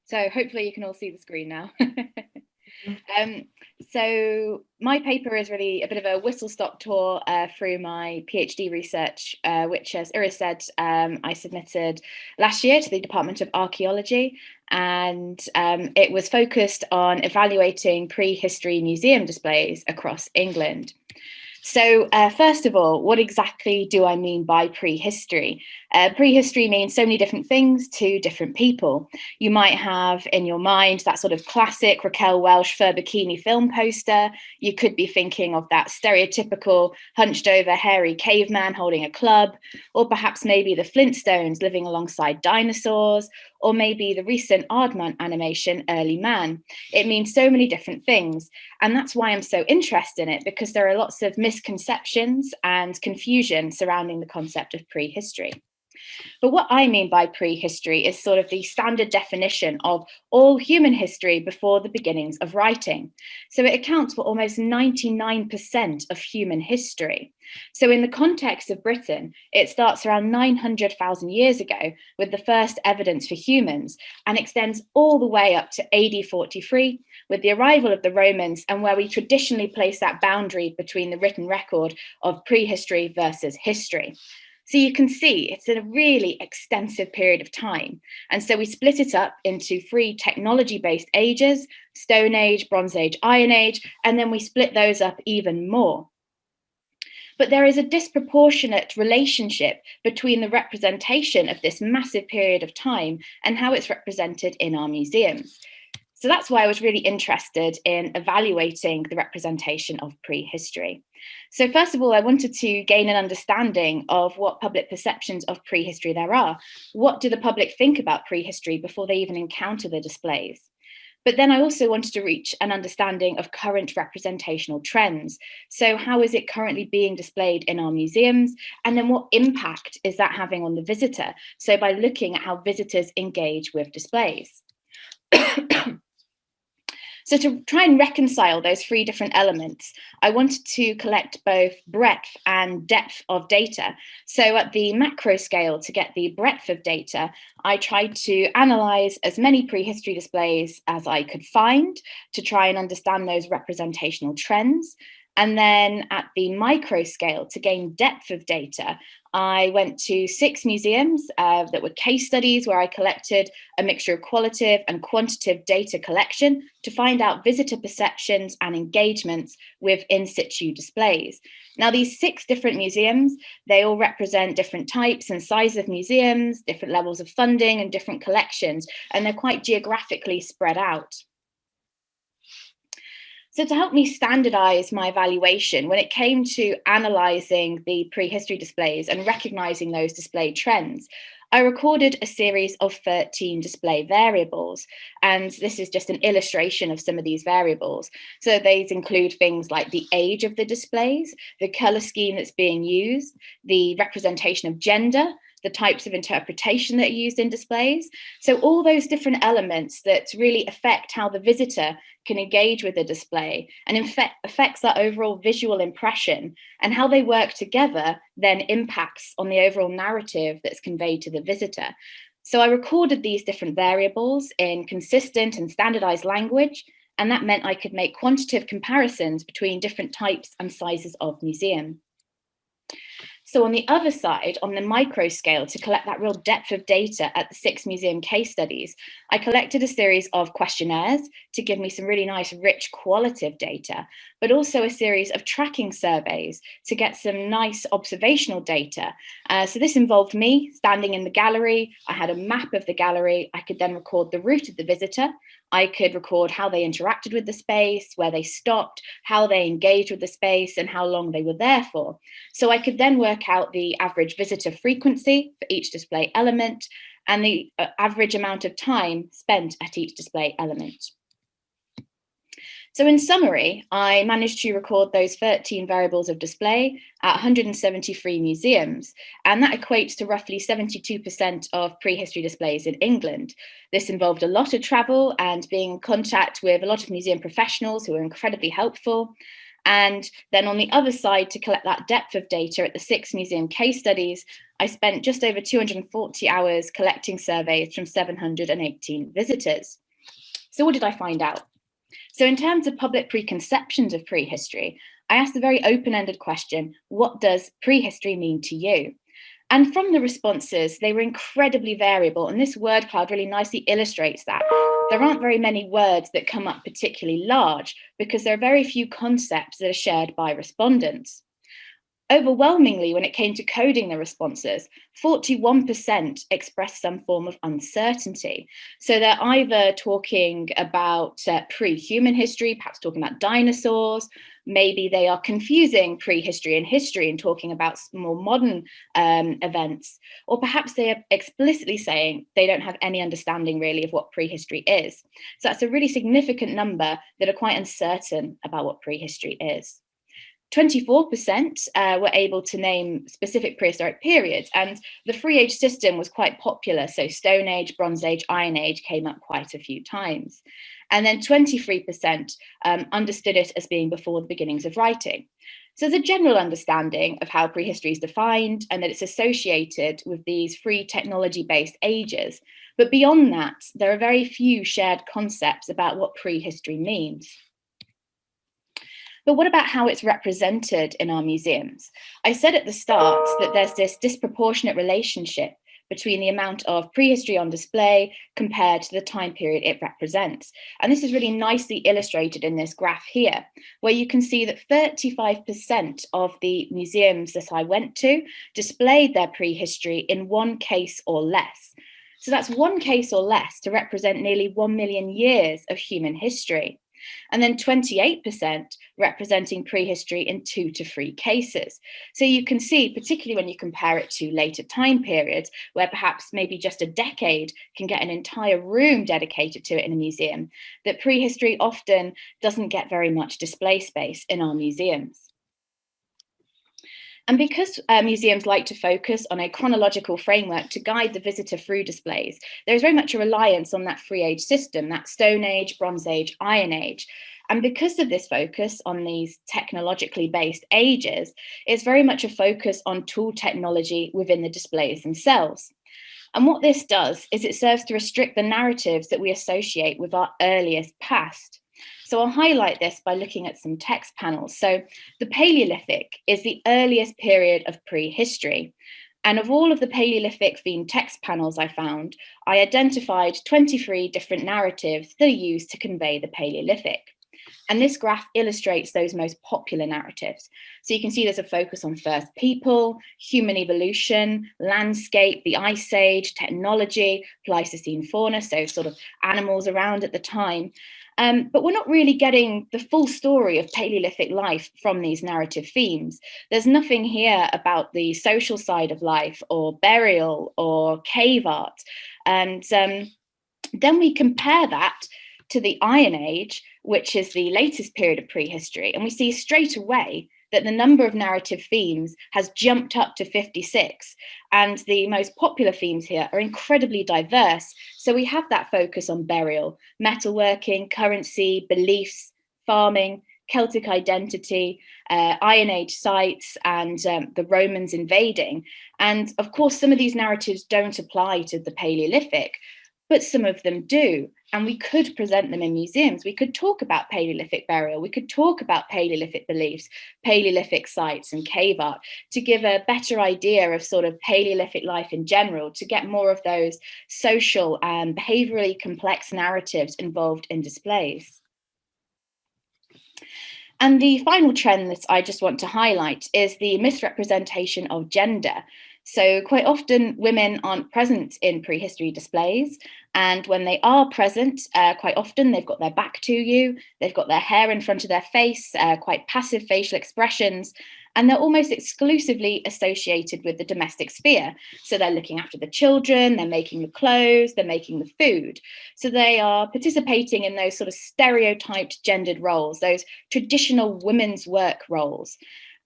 So hopefully you can all see the screen now. Mhm. So my paper is really a bit of a whistle-stop tour through my PhD research, which, as Iris said, I submitted last year to the Department of Archaeology, and it was focused on evaluating prehistory museum displays across England. So first of all, what exactly do I mean by prehistory? Prehistory means so many different things to different people. You might have in your mind that sort of classic Raquel Welch fur bikini film poster. You could be thinking of that stereotypical hunched over hairy caveman holding a club, or perhaps maybe the Flintstones living alongside dinosaurs, or maybe the recent Aardman animation, Early Man. It means so many different things. And that's why I'm so interested in it, because there are lots of misconceptions and confusion surrounding the concept of prehistory. But what I mean by prehistory is sort of the standard definition of all human history before the beginnings of writing. So it accounts for almost 99% of human history. So in the context of Britain, it starts around 900,000 years ago with the first evidence for humans and extends all the way up to AD 43 with the arrival of the Romans, and where we traditionally place that boundary between the written record of prehistory versus history. So you can see it's a really extensive period of time. And so we split it up into three technology-based ages: Stone Age, Bronze Age, Iron Age, and then we split those up even more. But there is a disproportionate relationship between the representation of this massive period of time and how it's represented in our museums. So that's why I was really interested in evaluating the representation of prehistory. So first of all, I wanted to gain an understanding of what public perceptions of prehistory there are. What do the public think about prehistory before they even encounter the displays? But then I also wanted to reach an understanding of current representational trends. So how is it currently being displayed in our museums? And then what impact is that having on the visitor? So by looking at how visitors engage with displays. So to try and reconcile those three different elements, I wanted to collect both breadth and depth of data. So at the macro scale, to get the breadth of data, I tried to analyze as many prehistory displays as I could find to try and understand those representational trends. And then at the micro scale, to gain depth of data, I went to 6 museums that were case studies where I collected a mixture of qualitative and quantitative data collection to find out visitor perceptions and engagements with in situ displays. Now, these 6 different museums, they all represent different types and sizes of museums, different levels of funding and different collections, and they're quite geographically spread out. So to help me standardize my evaluation, when it came to analyzing the prehistory displays and recognizing those display trends, I recorded a series of 13 display variables. And this is just an illustration of some of these variables. So these include things like the age of the displays, the color scheme that's being used, the representation of gender, the types of interpretation that are used in displays. So all those different elements that really affect how the visitor can engage with the display and in fact affects that overall visual impression, and how they work together then impacts on the overall narrative that's conveyed to the visitor. So I recorded these different variables in consistent and standardized language, and that meant I could make quantitative comparisons between different types and sizes of museum. So on the other side, on the micro scale, to collect that real depth of data at the 6 museum case studies, I collected a series of questionnaires to give me some really nice, rich, qualitative data, but also a series of tracking surveys to get some nice observational data. So this involved me standing in the gallery. I had a map of the gallery. I could then record the route of the visitor. I could record how they interacted with the space, where they stopped, how they engaged with the space, and how long they were there for. So I could then work out the average visitor frequency for each display element and the average amount of time spent at each display element. So in summary, I managed to record those 13 variables of display at 173 museums, and that equates to roughly 72% of prehistory displays in England. This involved a lot of travel and being in contact with a lot of museum professionals who were incredibly helpful. And then on the other side, to collect that depth of data at the 6 museum case studies, I spent just over 240 hours collecting surveys from 718 visitors. So what did I find out? So in terms of public preconceptions of prehistory, I asked a very open-ended question: what does prehistory mean to you? And from the responses, they were incredibly variable. And this word cloud really nicely illustrates that. There aren't very many words that come up particularly large because there are very few concepts that are shared by respondents. Overwhelmingly, when it came to coding the responses, 41% expressed some form of uncertainty. So they're either talking about pre-human history, perhaps talking about dinosaurs. Maybe they are confusing prehistory and history and talking about more modern events. Or perhaps they are explicitly saying they don't have any understanding really of what prehistory is. So that's a really significant number that are quite uncertain about what prehistory is. 24% were able to name specific prehistoric periods, and the free age system was quite popular. So Stone Age, Bronze Age, Iron Age came up quite a few times. And then 23% understood it as being before the beginnings of writing. So there's a general understanding of how prehistory is defined and that it's associated with these free technology-based ages. But beyond that, there are very few shared concepts about what prehistory means. But what about how it's represented in our museums? I said at the start that there's this disproportionate relationship between the amount of prehistory on display compared to the time period it represents. And this is really nicely illustrated in this graph here, where you can see that 35% of the museums that I went to displayed their prehistory in one case or less. So that's one case or less to represent nearly 1 million years of human history. And then 28% representing prehistory in 2 to 3 cases. So you can see, particularly when you compare it to later time periods, where perhaps maybe just a decade can get an entire room dedicated to it in a museum, that prehistory often doesn't get very much display space in our museums. And because museums like to focus on a chronological framework to guide the visitor through displays, there's very much a reliance on that free age system, that Stone Age, Bronze Age, Iron Age. And because of this focus on these technologically based ages, it's very much a focus on tool technology within the displays themselves. And what this does is it serves to restrict the narratives that we associate with our earliest past. So I'll highlight this by looking at some text panels. So the Paleolithic is the earliest period of prehistory. And of all of the Paleolithic themed text panels I found, I identified 23 different narratives that are used to convey the Paleolithic. And this graph illustrates those most popular narratives. So you can see there's a focus on first people, human evolution, landscape, the Ice Age, technology, Pleistocene fauna, so sort of animals around at the time. But we're not really getting the full story of Paleolithic life from these narrative themes. There's nothing here about the social side of life or burial or cave art. And then we compare that to the Iron Age, which is the latest period of prehistory, and we see straight away that the number of narrative themes has jumped up to 56. And the most popular themes here are incredibly diverse. So we have that focus on burial, metalworking, currency, beliefs, farming, Celtic identity, Iron Age sites, and the Romans invading. And of course, some of these narratives don't apply to the Paleolithic, but some of them do. And we could present them in museums. We could talk about Paleolithic burial. We could talk about Paleolithic beliefs, Paleolithic sites and cave art to give a better idea of sort of Paleolithic life in general, to get more of those social and behaviorally complex narratives involved in displays. And the final trend that I just want to highlight is the misrepresentation of gender. So quite often women aren't present in prehistory displays. And when they are present, quite often they've got their back to you, they've got their hair in front of their face, quite passive facial expressions, and they're almost exclusively associated with the domestic sphere. So they're looking after the children, they're making the clothes, they're making the food. So they are participating in those sort of stereotyped gendered roles, those traditional women's work roles.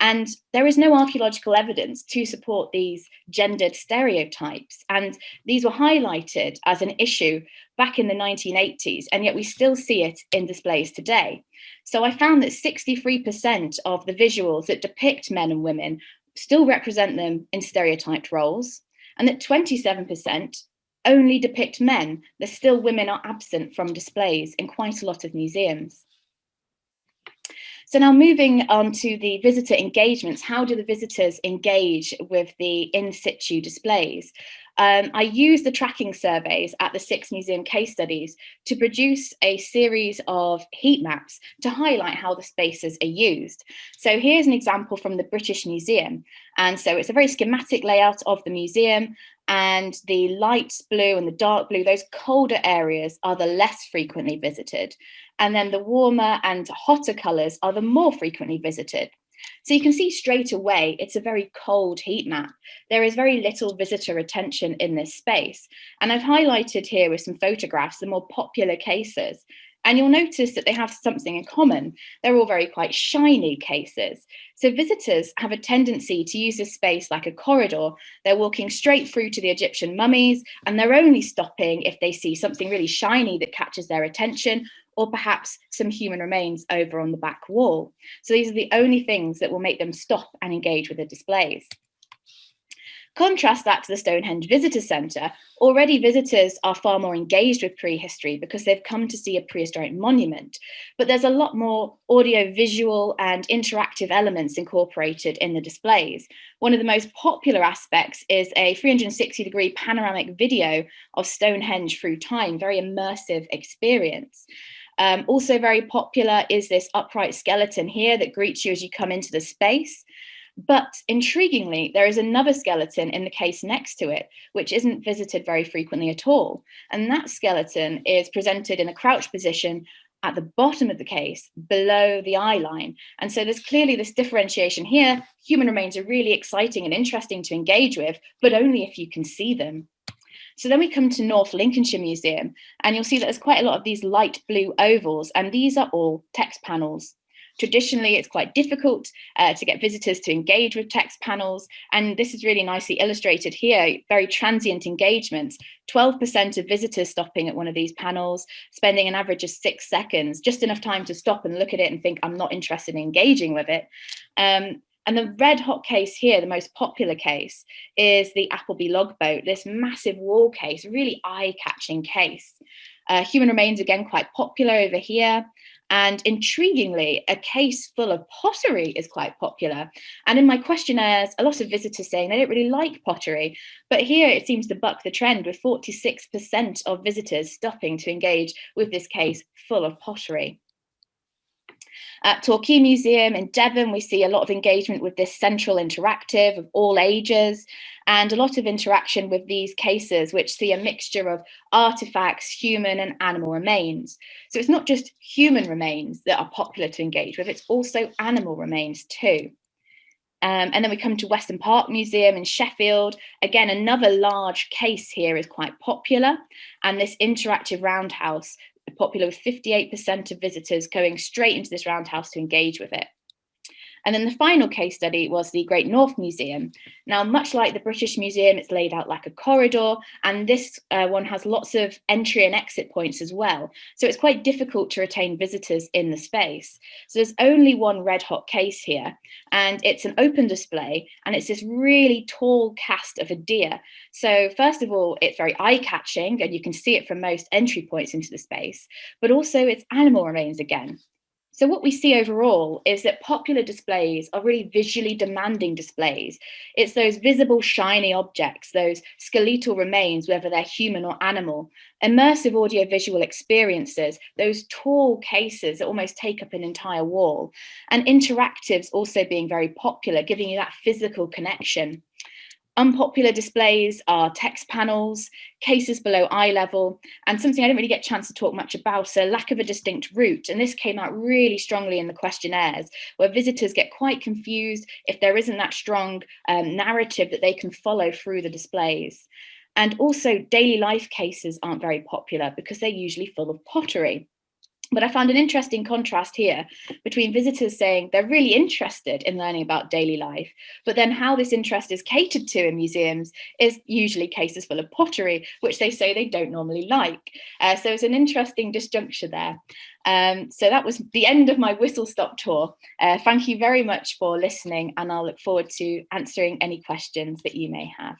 And there is no archaeological evidence to support these gendered stereotypes. And these were highlighted as an issue back in the 1980s, and yet we still see it in displays today. So I found that 63% of the visuals that depict men and women still represent them in stereotyped roles, and that 27% only depict men. There's still women are absent from displays in quite a lot of museums. So now moving on to the visitor engagements, how do the visitors engage with the in situ displays? I used the tracking surveys at the 6 museum case studies to produce a series of heat maps to highlight how the spaces are used. So here's an example from the British Museum. And so it's a very schematic layout of the museum, and the light blue and the dark blue, those colder areas are the less frequently visited. And then the warmer and hotter colours are the more frequently visited. So you can see straight away, it's a very cold heat map. There is very little visitor attention in this space. And I've highlighted here with some photographs the more popular cases. And you'll notice that they have something in common. They're all very quite shiny cases. So visitors have a tendency to use this space like a corridor. They're walking straight through to the Egyptian mummies, and they're only stopping if they see something really shiny that catches their attention, or perhaps some human remains over on the back wall. So these are the only things that will make them stop and engage with the displays. Contrast that to the Stonehenge Visitor Centre. Already visitors are far more engaged with prehistory because they've come to see a prehistoric monument, but there's a lot more audio, visual and interactive elements incorporated in the displays. One of the most popular aspects is a 360-degree panoramic video of Stonehenge through time, very immersive experience. Also very popular is this upright skeleton here that greets you as you come into the space. But intriguingly, there is another skeleton in the case next to it, which isn't visited very frequently at all. And that skeleton is presented in a crouched position at the bottom of the case, below the eye line. And so there's clearly this differentiation here. Human remains are really exciting and interesting to engage with, but only if you can see them. So then we come to North Lincolnshire Museum, and you'll see that there's quite a lot of these light blue ovals, and these are all text panels. Traditionally, it's quite difficult to get visitors to engage with text panels, and this is really nicely illustrated here, very transient engagements. 12% of visitors stopping at one of these panels, spending an average of 6 seconds, just enough time to stop and look at it and think, I'm not interested in engaging with it. And the red hot case here, the most popular case, is the Appleby logboat, this massive wall case, really eye-catching case. Human remains, again, quite popular over here. And intriguingly, a case full of pottery is quite popular. And in my questionnaires, a lot of visitors saying they don't really like pottery. But here it seems to buck the trend, with 46% of visitors stopping to engage with this case full of pottery. At Torquay Museum in Devon, we see a lot of engagement with this central interactive of all ages, and a lot of interaction with these cases, which see a mixture of artifacts, human and animal remains. So it's not just human remains that are popular to engage with, it's also animal remains too. And then we come to Weston Park Museum in Sheffield. Again, another large case here is quite popular, and this interactive roundhouse, popular with 58% of visitors going straight into this roundhouse to engage with it. And then the final case study was the Great North Museum. Now, much like the British Museum, it's laid out like a corridor, and this one has lots of entry and exit points as well. So it's quite difficult to retain visitors in the space. So there's only one red hot case here, and it's an open display, and it's this really tall cast of a deer. So first of all, it's very eye-catching, and you can see it from most entry points into the space, but also it's animal remains again. So what we see overall is that popular displays are really visually demanding displays. It's those visible shiny objects, those skeletal remains, whether they're human or animal, immersive audiovisual experiences, those tall cases that almost take up an entire wall, and interactives also being very popular, giving you that physical connection. Unpopular displays are text panels, cases below eye level, and something I didn't really get a chance to talk much about, so lack of a distinct route. And this came out really strongly in the questionnaires, where visitors get quite confused if there isn't that strong narrative that they can follow through the displays. And also daily life cases aren't very popular because they're usually full of pottery. But I found an interesting contrast here between visitors saying they're really interested in learning about daily life, but then how this interest is catered to in museums is usually cases full of pottery, which they say they don't normally like. So it's an interesting disjuncture there. So that was the end of my whistle-stop tour. Thank you very much for listening, and I'll look forward to answering any questions that you may have.